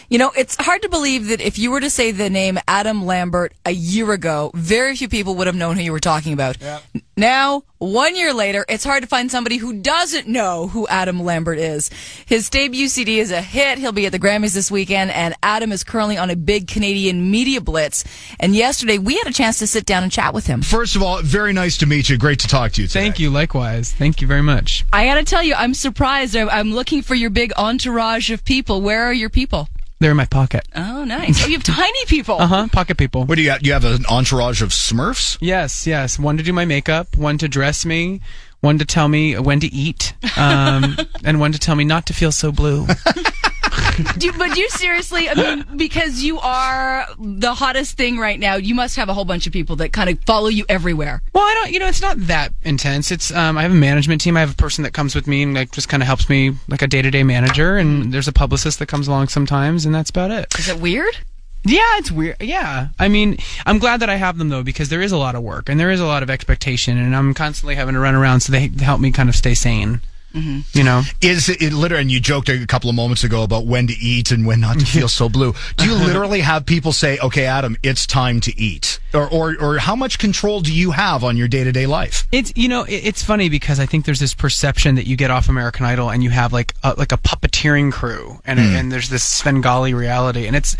You know, it's hard to believe that if you were to say the name Adam Lambert a year ago, very few people would have known who you were talking about. Yeah. Now, 1 year later, it's hard to find somebody who doesn't know who Adam Lambert is. His debut CD is a hit. He'll be at the Grammys this weekend, and Adam is currently on a big Canadian media blitz. And yesterday, we had a chance to sit down and chat with him. First of all, very nice to meet you. Great to talk to you today. Thank you, likewise. Thank you very much. I gotta tell you, I'm surprised. I'm looking for your big entourage of people. Where are your people? They're in my pocket. Oh, nice. Oh, you have tiny people. Pocket people. What do you got? You have an entourage of Smurfs? Yes. One to do my makeup, one to dress me, one to tell me when to eat, and one to tell me not to feel so blue. But you seriously, I mean, because you are the hottest thing right now, you must have a whole bunch of people that kind of follow you everywhere. Well, I don't, it's not that intense. It's, I have a management team. I have a person that comes with me and like just kind of helps me like a day-to-day manager, and there's a publicist that comes along sometimes, and that's about it. Is it weird? Yeah, it's weird. Yeah. I mean, I'm glad that I have them, though, because there is a lot of work, and there is a lot of expectation, and I'm constantly having to run around, so they help me kind of stay sane. Mm-hmm. You know, is it literally? And you joked a couple of moments ago about when to eat and when not to feel so blue. Do you literally have people say, "Okay, Adam, it's time to eat," or how much control do you have on your day-to-day life? It's it's funny because I think there's this perception that you get off American Idol and you have like a puppeteering crew, and there's this Svengali reality, and it's.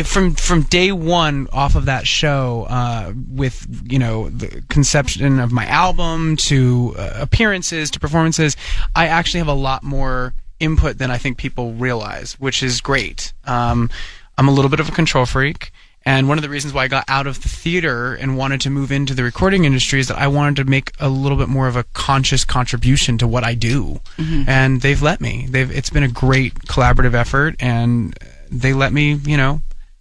From day one off of that show, with the conception of my album to appearances to performances, I actually have a lot more input than I think people realize, which is great. I'm a little bit of a control freak, and one of the reasons why I got out of the theater and wanted to move into the recording industry is that I wanted to make a little bit more of a conscious contribution to what I do, and they've let me. It's been a great collaborative effort, and they let me,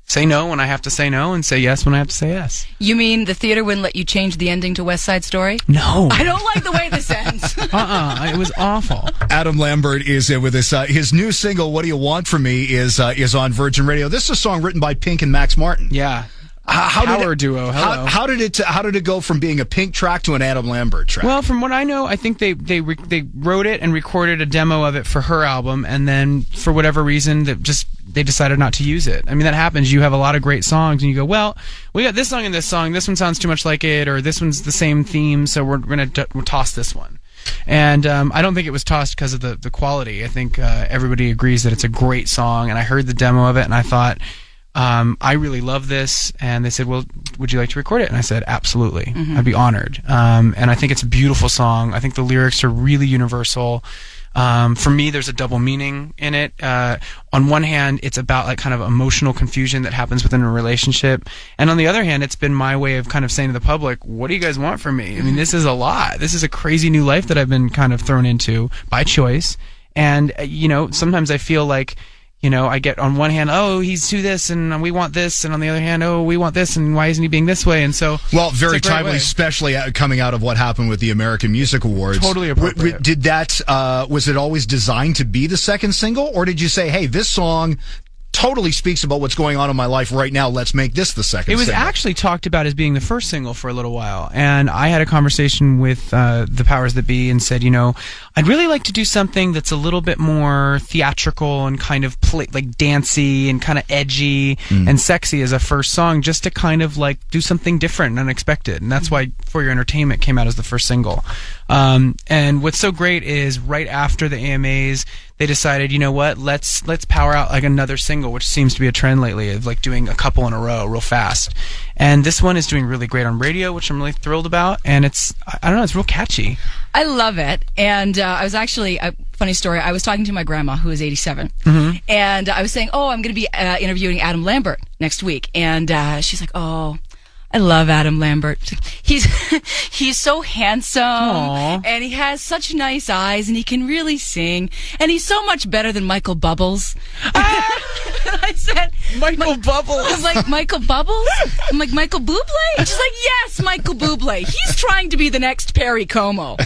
say no when I have to say no, and say yes when I have to say yes. You mean the theater wouldn't let you change the ending to West Side Story? No. I don't like the way this ends. It was awful. Adam Lambert is with us. His new single, What Do You Want From Me, is on Virgin Radio. This is a song written by Pink and Max Martin. Yeah. Power duo. Hello. How did it go from being a Pink track to an Adam Lambert track? Well, from what I know, I think they wrote it and recorded a demo of it for her album, and then for whatever reason they decided not to use it. I mean, that happens. You have a lot of great songs, and you go, well, we got this song and this song. This one sounds too much like it, or this one's the same theme, so we're going to toss this one. And I don't think it was tossed because of the quality. I think everybody agrees that it's a great song, and I heard the demo of it, and I thought, I really love this. And they said, well, would you like to record it? And I said, absolutely. I'd be honored. And I think it's a beautiful song. I think the lyrics are really universal. For me, there's a double meaning in it. On one hand, it's about like kind of emotional confusion that happens within a relationship. And on the other hand, it's been my way of kind of saying to the public, what do you guys want from me? I mean, this is a lot. This is a crazy new life that I've been kind of thrown into by choice. And, sometimes I feel like, I get on one hand, oh, he's to this, and we want this, and on the other hand, oh, we want this, and why isn't he being this way? And so, well, very timely, especially coming out of what happened with the American Music Awards. Totally appropriate. Did that? Was it always designed to be the second single, or did you say, hey, this song totally speaks about what's going on in my life right now, let's make this the second single? It was actually talked about as being the first single for a little while, and I had a conversation with the powers that be and said, I'd really like to do something that's a little bit more theatrical and kind of like dancey and kind of edgy and sexy as a first song, just to kind of like do something different and unexpected. And that's why For Your Entertainment came out as the first single. And what's so great is right after the AMAs, they decided, you know what, let's power out like another single, which seems to be a trend lately, of like doing a couple in a row real fast. And this one is doing really great on radio, which I'm really thrilled about. And it's real catchy. I love it. And I was actually, funny story, I was talking to my grandma, who is 87, and I was saying, I'm going to be interviewing Adam Lambert next week. And she's like, oh, I love Adam Lambert. He's so handsome. Aww. And he has such nice eyes, and he can really sing, and he's so much better than Michael Bubbles. I said, Michael Bubbles. I was like, Michael Bubbles? I'm like, Michael Bublé? And she's like, yes, Michael Bublé. He's trying to be the next Perry Como.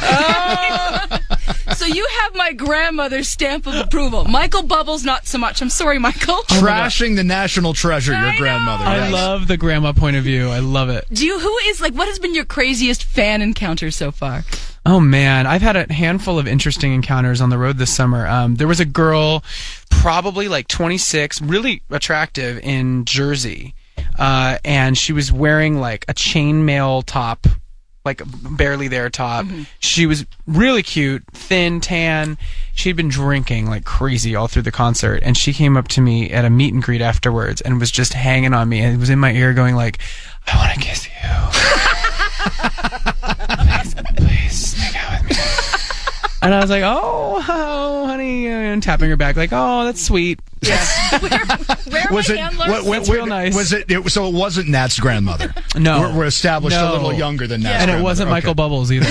So you have my grandmother's stamp of approval. Michael Bubbles, not so much. I'm sorry, Michael. Trashing the national treasure, your grandmother. I love the grandma point of view. I love it. What has been your craziest fan encounter so far? Oh man, I've had a handful of interesting encounters on the road this summer. There was a girl, probably like 26, really attractive in Jersey, and she was wearing like a chainmail top, like barely there top. Mm-hmm. She was really cute, thin, tan. She'd been drinking like crazy all through the concert, and she came up to me at a meet and greet afterwards and was just hanging on me and was in my ear going like, "I want to kiss you." Please make out with me. And I was like, oh, honey, and tapping her back like, oh, that's sweet. Yes. Where was my it? handlers? That's real nice. Was it? So it wasn't Nat's grandmother. No, we're established no. A little younger than Nat's and grandmother. it wasn't Michael Bubbles either.